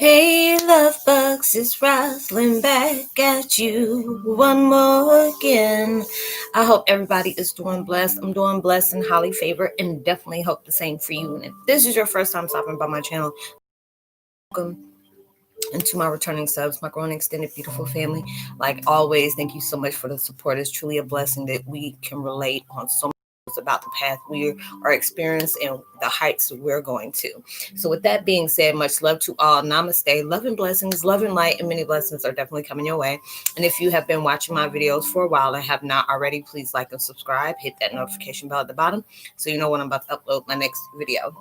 Hey, love bugs, it's Roslynn back at you one more again. I hope everybody is doing blessed. I'm doing blessed and highly favored, and definitely hope the same for you. And if this is your first time stopping by my channel, welcome. And to my returning subs, my growing extended beautiful family, like always, thank you so much for the support. It's truly a blessing that we can relate on so much about the path we are experiencing and the heights we're going to. So with that being said, much love to all. Namaste. Love and blessings, love and light, and many blessings are definitely coming your way. And if you have been watching my videos for a while and have not already, please like and subscribe. Hit that notification bell at the bottom so you know when I'm about to upload my next video.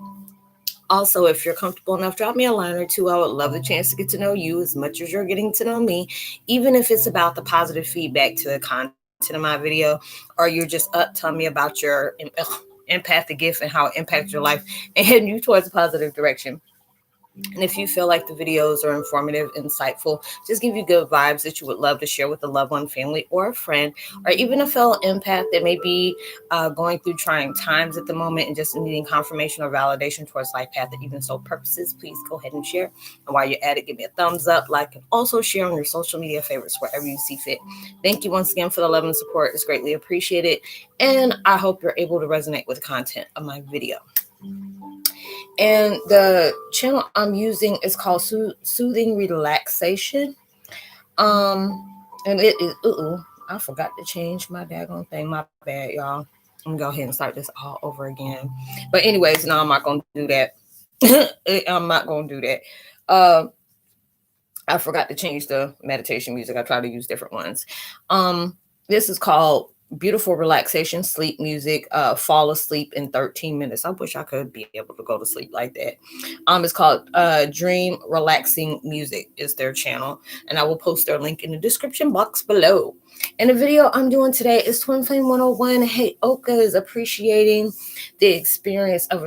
Also, if you're comfortable enough, drop me a line or two. I would love the chance to get to know you as much as you're getting to know me, even if it's about the positive feedback to the content of my video, or you're just telling me about your empathic gift and how it impacts your life and heading you towards a positive direction. And if you feel like the videos are informative, insightful, just give you good vibes that you would love to share with a loved one, family, or a friend, or even a fellow empath that may be going through trying times at the moment and just needing confirmation or validation towards life path and even soul purposes, please go ahead and share. And while you're at it, give me a thumbs up, like, and also share on your social media favorites wherever you see fit. Thank you once again for the love and support. It's greatly appreciated. And I hope you're able to resonate with the content of my video. And the channel I'm using is called Soothing Relaxation. And it is, I forgot to change my daggone thing. My bad, y'all. I'm gonna go ahead and start this all over again. But anyways, no, I'm not gonna do that. I'm not gonna do that. I forgot to change the meditation music. I try to use different ones. This is called Beautiful Relaxation Sleep Music. Fall asleep in 13 minutes. I wish I could be able to go to sleep like that. It's called Dream Relaxing Music is their channel, and I will post their link in the description box below. And the video I'm doing today is Twin Flame 101. Hey, Oka is appreciating the experience of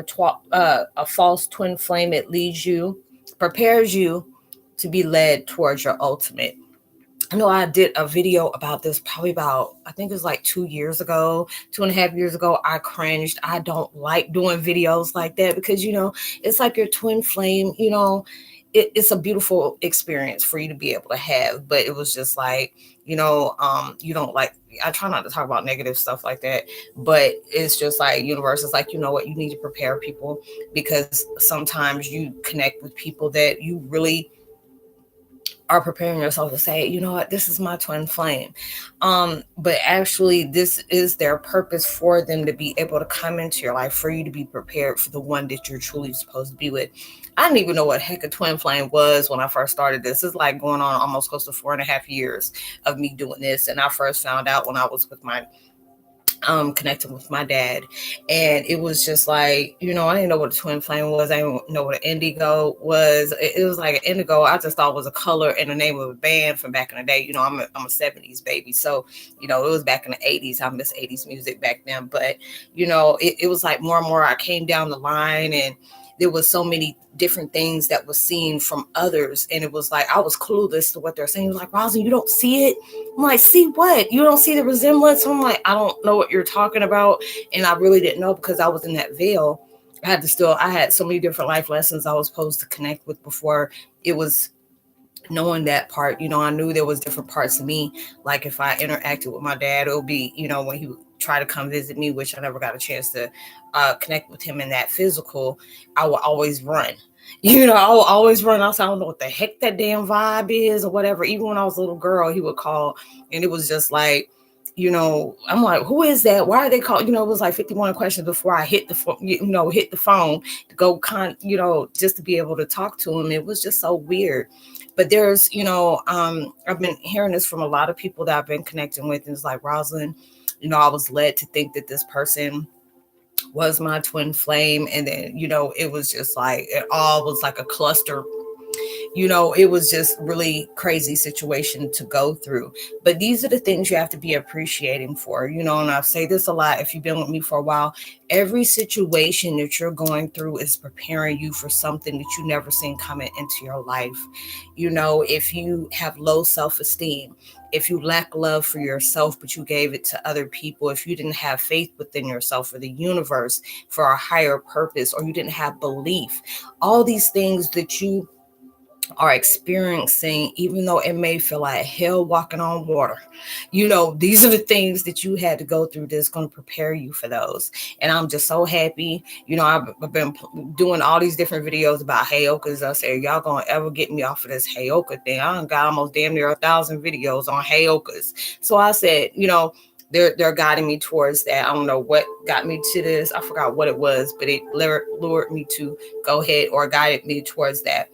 a false twin flame. It leads you, prepares you to be led towards your ultimate. I know I did a video about this probably about, I think it was like 2 years ago, 2.5 years ago. I cringed. I don't like doing videos like that because, it's like your twin flame, it's a beautiful experience for you to be able to have. But it was just like, you don't like, I try not to talk about negative stuff like that, but it's just like universe is like, you know what, you need to prepare people because sometimes you connect with people that you really are preparing yourself to say, you know what, this is my twin flame. But actually this is their purpose for them to be able to come into your life, for you to be prepared for the one that you're truly supposed to be with. I didn't even know what heck a twin flame was when I first started this. It's like going on almost close to 4.5 years of me doing this. And I first found out when I was with my connecting with my dad, and it was just like, I didn't know what a twin flame was. I didn't know what an indigo was. It was like an indigo, I just thought was a color and the name of a band from back in the day. I'm a 70s baby, so it was back in the 80s. I miss 80s music back then, but it was like more and more I came down the line, and there was so many different things that was seen from others. And it was like, I was clueless to what they're saying. It was like, Roslynn, you don't see it? I'm like, see what? You don't see the resemblance? I'm like, I don't know what you're talking about. And I really didn't know because I was in that veil. I had so many different life lessons I was supposed to connect with before it was knowing that part. I knew there was different parts of me. Like if I interacted with my dad, it would be, when he would try to come visit me, which I never got a chance to connect with him in that physical, I would always run. I would always run outside. I don't know what the heck that damn vibe is or whatever. Even when I was a little girl, he would call, and it was just like, I'm like, who is that? Why are they calling? It was like 51 questions before I hit the phone to go just to be able to talk to him. It was just so weird. But there's, I've been hearing this from a lot of people that I've been connecting with. And it's like, Roslynn, I was led to think that this person was my twin flame. And then, it was just like, it all was like a cluster. It was just really crazy situation to go through. But these are the things you have to be appreciating for, and I say this a lot. If you've been with me for a while, every situation that you're going through is preparing you for something that you never seen coming into your life. If you have low self-esteem, if you lack love for yourself, but you gave it to other people, if you didn't have faith within yourself or the universe for a higher purpose, or you didn't have belief, all these things that you are experiencing, even though it may feel like hell walking on water. These are the things that you had to go through that's going to prepare you for those. And I'm just so happy. I've been doing all these different videos about Heyokas. I said, y'all going to ever get me off of this Heyoka thing? I done got almost damn near 1,000 videos on Heyokas. So I said, they're guiding me towards that. I don't know what got me to this. I forgot what it was, but it lured me to go ahead, or guided me towards that.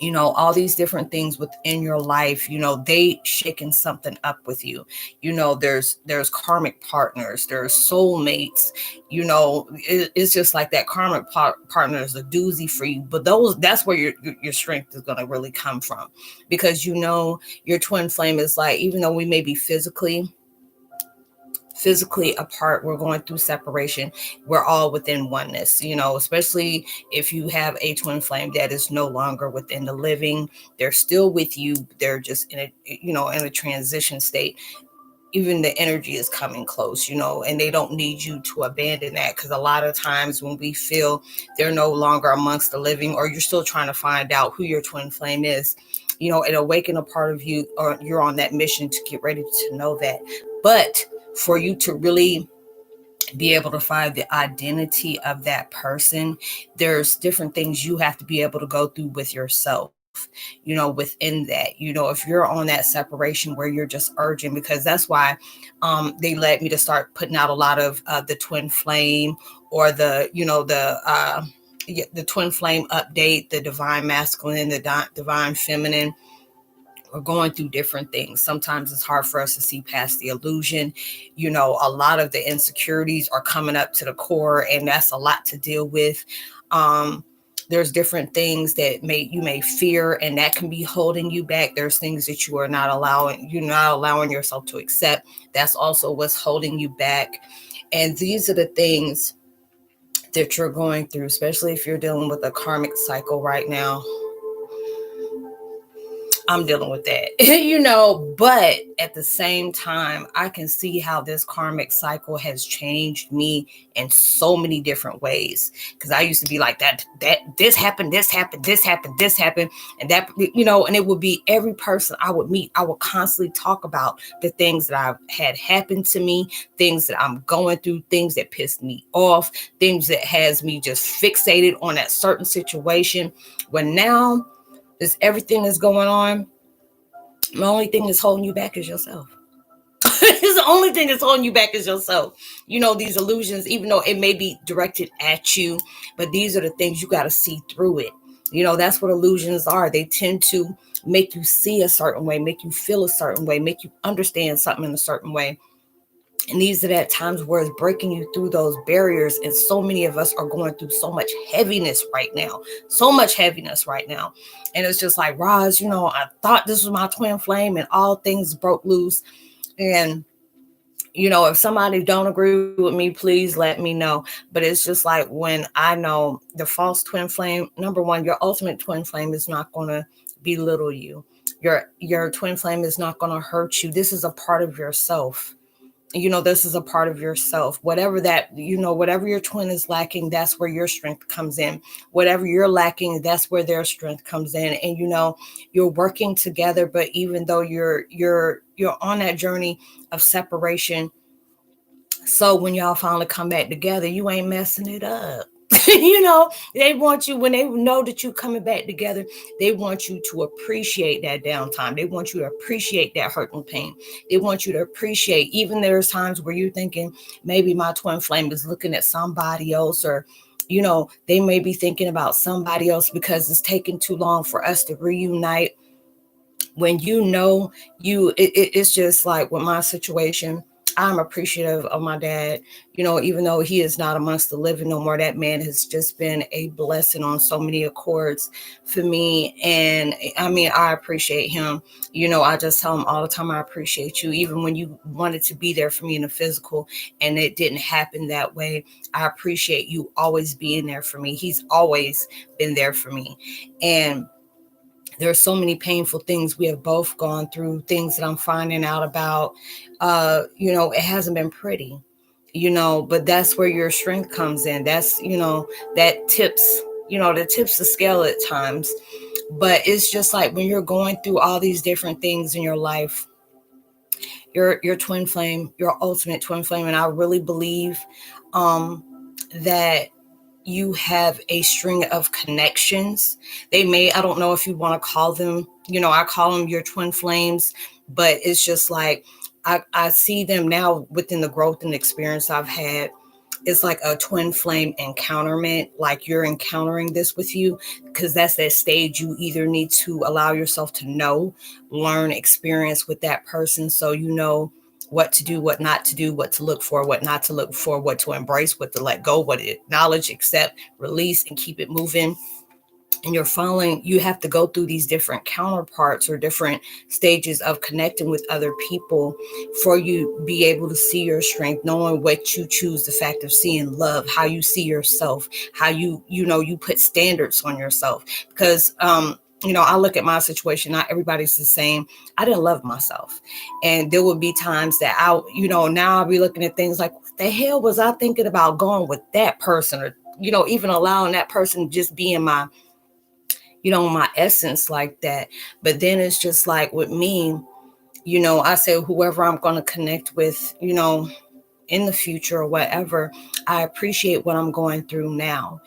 All these different things within your life, they shaking something up with you. There's karmic partners, there's soulmates. It's just like that karmic partner is a doozy for you, but that's where your strength is going to really come from, because your twin flame is like, even though we may be physically apart, we're going through separation, we're all within oneness, especially if you have a twin flame that is no longer within the living. They're still with you, they're just in a transition state. Even the energy is coming close, and they don't need you to abandon that, because a lot of times when we feel they're no longer amongst the living, or you're still trying to find out who your twin flame is, it awaken a part of you, or you're on that mission to get ready to know that. But for you to really be able to find the identity of that person, there's different things you have to be able to go through with yourself, within that. If you're on that separation where you're just urging, because that's why they led me to start putting out a lot of the twin flame, or the twin flame update, the divine masculine, the divine feminine. We're going through different things. Sometimes it's hard for us to see past the illusion. A lot of the insecurities are coming up to the core, and that's a lot to deal with. There's different things that you may fear, and that can be holding you back. There's things that you're not allowing yourself to accept. That's also what's holding you back. And these are the things that you're going through, especially if you're dealing with a karmic cycle right now. I'm dealing with that, but at the same time, I can see how this karmic cycle has changed me in so many different ways. Because I used to be like that this happened, and that, and it would be every person I would meet, I would constantly talk about the things that I've had happen to me, things that I'm going through, things that pissed me off, things that has me just fixated on that certain situation. When now, this everything that's going on, the only thing that's holding you back is yourself. It's the only thing that's holding you back is yourself. These illusions, even though it may be directed at you, but these are the things you got to see through it. That's what illusions are. They tend to make you see a certain way, make you feel a certain way, make you understand something in a certain way. And these are that times where it's breaking you through those barriers. And so many of us are going through so much heaviness right now. And it's just like, Roz, I thought this was my twin flame and all things broke loose. And, if somebody don't agree with me, please let me know. But it's just like, when I know the false twin flame, number one, your ultimate twin flame is not going to belittle you. Your twin flame is not going to hurt you. This is a part of yourself. This is a part of yourself. Whatever your twin is lacking, that's where your strength comes in. Whatever you're lacking, that's where their strength comes in. And you're working together, but even though you're on that journey of separation, so when y'all finally come back together, you ain't messing it up. They want you, when they know that you're coming back together, they want you to appreciate that downtime. They want you to appreciate that hurt and pain. They want you to appreciate, even there's times where you're thinking, maybe my twin flame is looking at somebody else, or they may be thinking about somebody else because it's taking too long for us to reunite. When it's just like with my situation, I'm appreciative of my dad, even though he is not amongst the living no more. That man has just been a blessing on so many accords for me. And I mean, I appreciate him. I just tell him all the time, I appreciate you. Even when you wanted to be there for me in the physical and it didn't happen that way, I appreciate you always being there for me. He's always been there for me. And there are so many painful things we have both gone through, things that I'm finding out about. It hasn't been pretty, but that's where your strength comes in. That's, that tips the scale at times. But it's just like when you're going through all these different things in your life, your twin flame, your ultimate twin flame, and I really believe that you have a string of connections. I don't know if you want to call them, I call them your twin flames, but it's just like I see them now within the growth and experience I've had. It's like a twin flame encounterment, like you're encountering this with you, because that's that stage you either need to allow yourself to know, learn, experience with that person, so you know what to do, what not to do, what to look for, what not to look for, what to embrace, what to let go, what to acknowledge, accept, release, and keep it moving. And you have to go through these different counterparts or different stages of connecting with other people for you be able to see your strength, knowing what you choose, the fact of seeing love, how you see yourself, how you put standards on yourself. Because I look at my situation, not everybody's the same. I didn't love myself. And there would be times that now I'll be looking at things like, what the hell was I thinking about going with that person, or even allowing that person to just be in my my essence like that. But then it's just like with me, I say whoever I'm going to connect with, in the future or whatever, I appreciate what I'm going through now.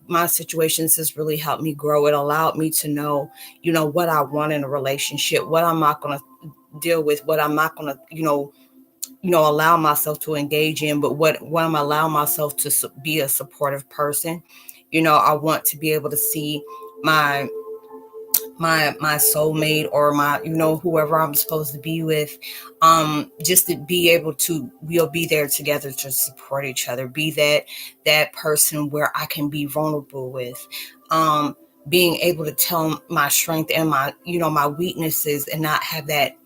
My situations has really helped me grow. It allowed me to know, what I want in a relationship, what I'm not going to deal with, what I'm not going to, allow myself to engage in, but what I'm allowing myself to be a supportive person. I want to be able to see my my soulmate, or my whoever I'm supposed to be with, just to be able to, we'll be there together to support each other, be that person where I can be vulnerable with, being able to tell my strength and my my weaknesses, and not have that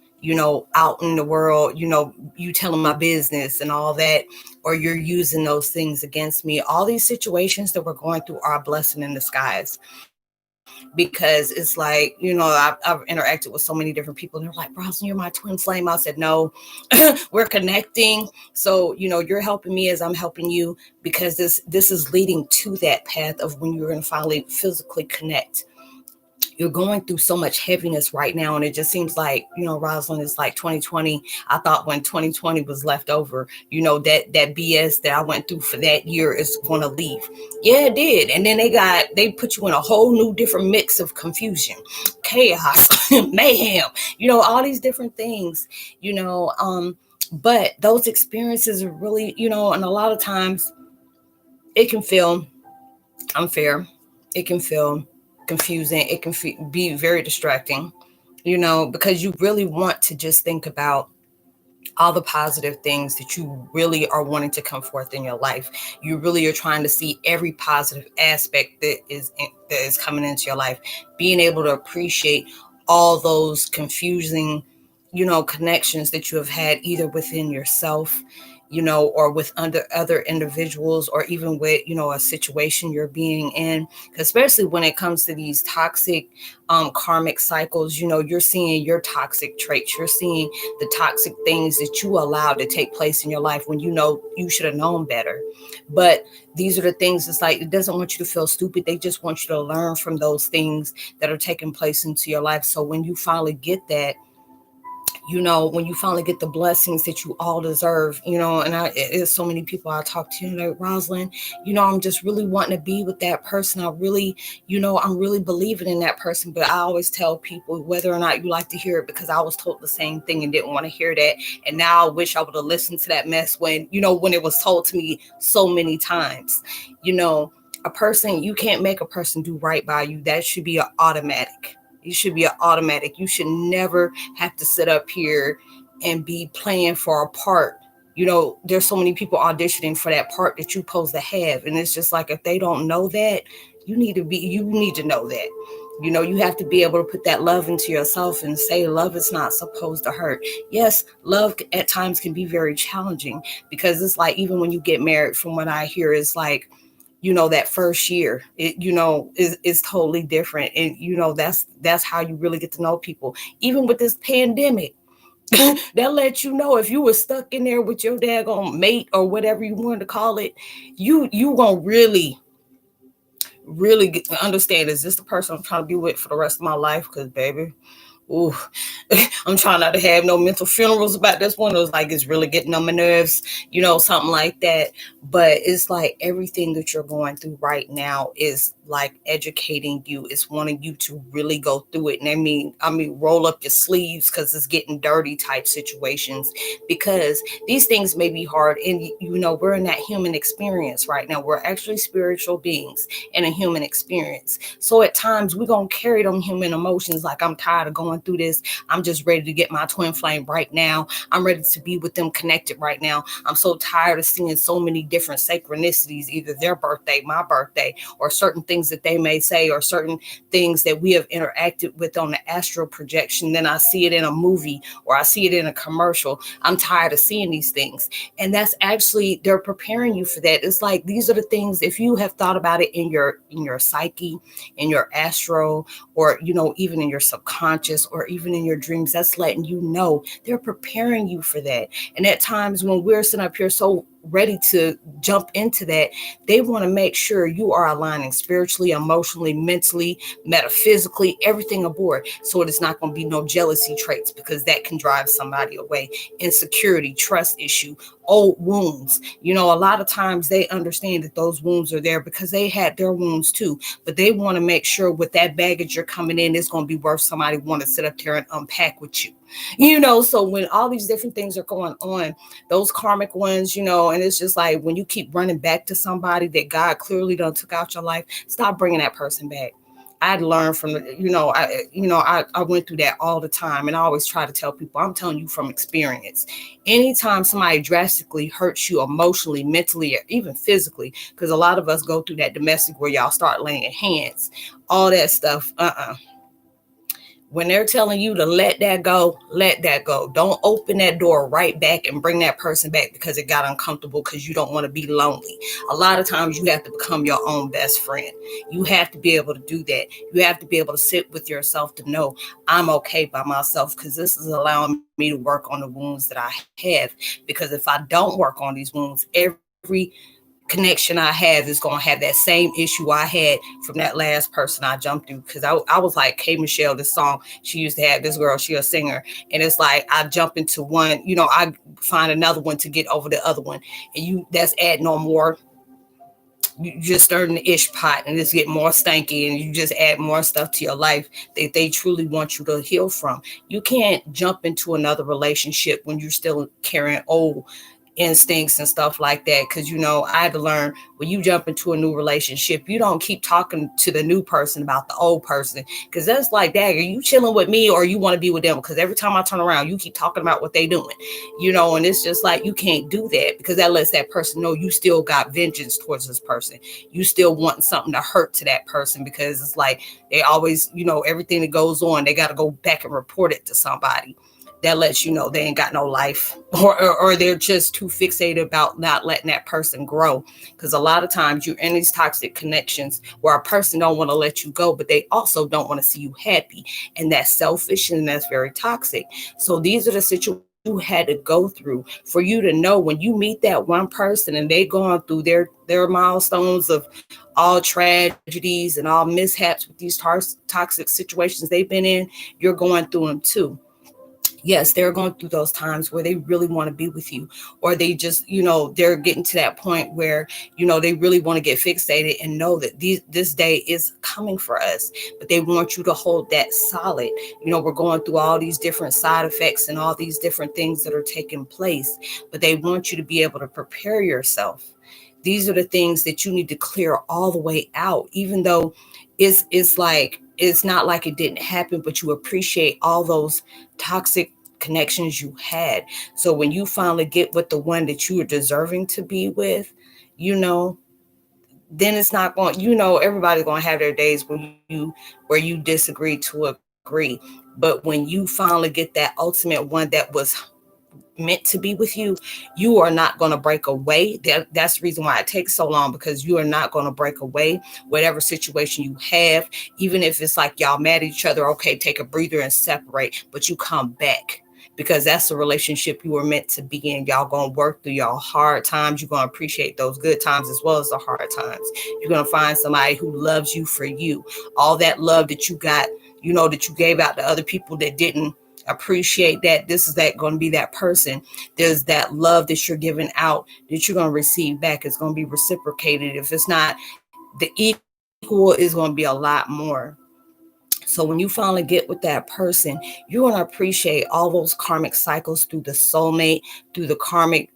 out in the world, you telling my business and all that, or you're using those things against me. All these situations that we're going through are a blessing in disguise, because it's like, I've interacted with so many different people, and they're like, Roslynn, you're my twin flame. I said, no, we're connecting. So, you're helping me as I'm helping you, because this is leading to that path of when you're going to finally physically connect. You're going through so much heaviness right now, and it just seems like, Roslynn, is like 2020. I thought when 2020 was left over, that BS that I went through for that year is going to leave. Yeah, it did. And then they put you in a whole new different mix of confusion, chaos, mayhem, all these different things, but those experiences are really, and a lot of times it can feel unfair. It can feel confusing. It can be very distracting, because you really want to just think about all the positive things that you really are wanting to come forth in your life. You really are trying to see every positive aspect that is coming into your life, being able to appreciate all those confusing, connections that you have had, either within yourself, or with other individuals, or even with, a situation you're being in. Especially when it comes to these toxic, karmic cycles, you're seeing your toxic traits, you're seeing the toxic things that you allowed to take place in your life when you should have known better. But these are the things, it's like, it doesn't want you to feel stupid. They just want you to learn from those things that are taking place into your life. So when you finally get that, when you finally get the blessings that you all deserve, and there's so many people I talk to, like, Roslynn, I'm just really wanting to be with that person. I really, I'm really believing in that person. But I always tell people, whether or not you like to hear it, because I was told the same thing and didn't want to hear that. And now I wish I would have listened to that mess when it was told to me so many times. A person, you can't make a person do right by you. That should be an automatic. You should be an automatic. You should never have to sit up here and be playing for a part. There's so many people auditioning for that part that you're supposed to have. And it's just like, if they don't know that, you need to know that. You have to be able to put that love into yourself and say, love is not supposed to hurt. Yes, love at times can be very challenging, because it's like, even when you get married, from what I hear, is like, that first year, it, is totally different. And, that's how you really get to know people. Even with this pandemic, that lets you know, if you were stuck in there with your daggone mate, or whatever you wanted to call it, you gonna really really understand, is this the person I'm trying to be with for the rest of my life? Because, baby, ooh, I'm trying not to have no mental funerals about this one. It was like, it's really getting on my nerves, something like that. But it's like everything that you're going through right now is like educating you. It's wanting you to really go through it. And I mean, roll up your sleeves because it's getting dirty type situations, because these things may be hard. And, we're in that human experience right now. We're actually spiritual beings in a human experience. So at times we're going to carry them human emotions like, I'm tired of going through this. I'm just ready to get my twin flame right now. I'm ready to be with them connected right now. I'm so tired of seeing so many different synchronicities, either their birthday, my birthday, or certain things that they may say, or certain things that we have interacted with on the astral projection. Then I see it in a movie or I see it in a commercial. I'm tired of seeing these things. And that's actually, they're preparing you for that. It's like, these are the things, if you have thought about it in your psyche, in your astral, or, even in your subconscious, or even in your dreams, that's letting you know they're preparing you for that. And at times when we're sitting up here so ready to jump into that, they want to make sure you are aligning spiritually, emotionally, mentally, metaphysically, everything aboard. So it is not going to be no jealousy traits, because that can drive somebody away. Insecurity, trust issue, old wounds. A lot of times they understand that those wounds are there because they had their wounds too, but they want to make sure with that baggage you're coming in, it's going to be worth somebody want to sit up there and unpack with you. So when all these different things are going on, those karmic ones, and it's just like, when you keep running back to somebody that God clearly done took out your life, stop bringing that person back. I'd learned from I went through that all the time, and I always try to tell people, I'm telling you from experience. Anytime somebody drastically hurts you emotionally, mentally, or even physically, because a lot of us go through that domestic where y'all start laying hands, all that stuff. When they're telling you to let that go, let that go. Don't open that door right back and bring that person back because it got uncomfortable, because you don't want to be lonely. A lot of times you have to become your own best friend. You have to be able to do that. You have to be able to sit with yourself to know, I'm okay by myself, because this is allowing me to work on the wounds that I have. Because if I don't work on these wounds, every connection I have is going to have that same issue I had from that last person I jumped through. Because I was like, K Michelle, this song, she used to have, this girl, she a singer. And it's like, I jump into one, I find another one to get over the other one. And that's adding on more. You just stirring the ish pot and it's getting more stanky, and you just add more stuff to your life that they truly want you to heal from. You can't jump into another relationship when you're still carrying old instincts and stuff like that. Because I had to learn, when you jump into a new relationship, you don't keep talking to the new person about the old person, because that's like, dang, are you chilling with me or you want to be with them? Because every time I turn around, you keep talking about what they doing, and it's just like, you can't do that, because that lets that person know you still got vengeance towards this person. You still want something to hurt to that person, because it's like, they always, everything that goes on, they got to go back and report it to somebody. That lets you know they ain't got no life, or they're just too fixated about not letting that person grow. Because a lot of times you're in these toxic connections where a person don't want to let you go, but they also don't want to see you happy. And that's selfish, and that's very toxic. So these are the situations you had to go through for you to know, when you meet that one person and they going through their milestones of all tragedies and all mishaps with these toxic situations they've been in, you're going through them too. Yes, they're going through those times where they really want to be with you, or they just, they're getting to that point where, they really want to get fixated and know that this day is coming for us, but they want you to hold that solid. We're going through all these different side effects and all these different things that are taking place, but they want you to be able to prepare yourself. These are the things that you need to clear all the way out, even though it's like, it's not like it didn't happen, but you appreciate all those toxic connections you had. So when you finally get with the one that you are deserving to be with, then it's not going, everybody's going to have their days where you disagree to agree. But when you finally get that ultimate one that was meant to be with you, you are not going to break away. That's the reason why it takes so long, because you are not going to break away. Whatever situation you have, even if it's like y'all mad at each other, okay, take a breather and separate, but you come back, because that's the relationship you were meant to be in. Y'all gonna work through y'all hard times. You're gonna appreciate those good times as well as the hard times. You're gonna find somebody who loves you for you. All that love that you got, that you gave out to other people that didn't appreciate that. This is that going to be that person. There's that love that you're giving out that you're going to receive back. It's going to be reciprocated. If it's not the equal, is going to be a lot more. So when you finally get with that person, you're going to appreciate all those karmic cycles through the soulmate, through the karmic,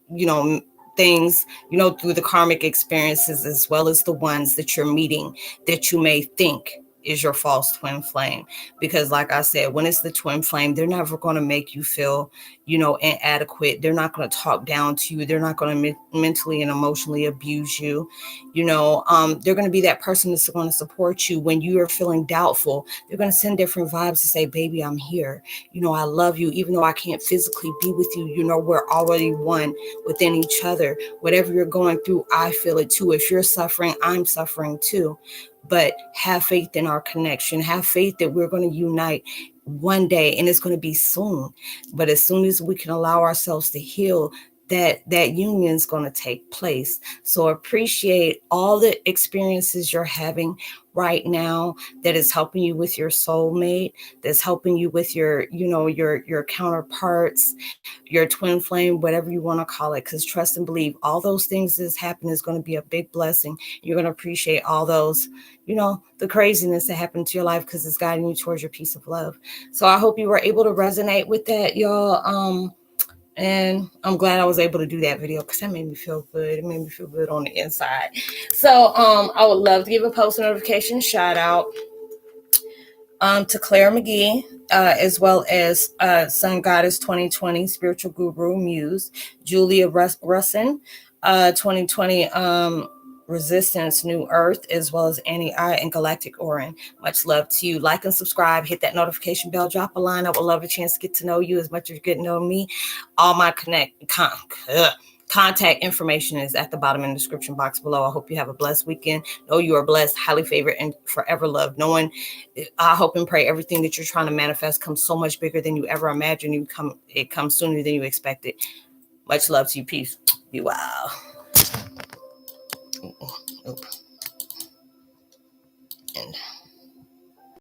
things, through the karmic experiences, as well as the ones that you're meeting that you may think is your false twin flame. Because like I said, when it's the twin flame, they're never going to make you feel, inadequate. They're not going to talk down to you. They're not going to mentally and emotionally abuse you. They're going to be that person that's going to support you when you are feeling doubtful. They're going to send different vibes to say, baby, I'm here. I love you. Even though I can't physically be with you, we're already one within each other. Whatever you're going through, I feel it too. If you're suffering, I'm suffering too. But have faith in our connection. Have faith that we're going to unite one day, and it's going to be soon. But as soon as we can allow ourselves to heal, that union is going to take place. So appreciate all the experiences you're having right now that is helping you with your soulmate, that's helping you with your counterparts, your twin flame, whatever you want to call it. Because trust and believe, all those things that's happening is going to be a big blessing. You're going to appreciate all those, the craziness that happened to your life, because it's guiding you towards your peace of love. So I hope you were able to resonate with that, y'all. And I'm glad I was able to do that video, because that made me feel good. It made me feel good on the inside. So I would love to give a post notification shout out to Claire McGee, as well as Sun Goddess 2020 Spiritual Guru Muse, Julia Russin, 2020 Resistance New Earth, as well as Annie I and Galactic Orin. Much love to you. Like and subscribe, hit that notification bell, drop a line. I would love a chance to get to know you as much as you get to know me. All my contact information is at the bottom in the description box below. I hope you have a blessed weekend. Know you are blessed, highly favored, and forever loved. I hope and pray everything that you're trying to manifest comes so much bigger than you ever imagined. It comes sooner than you expected. Much love to you. Peace. Be well. And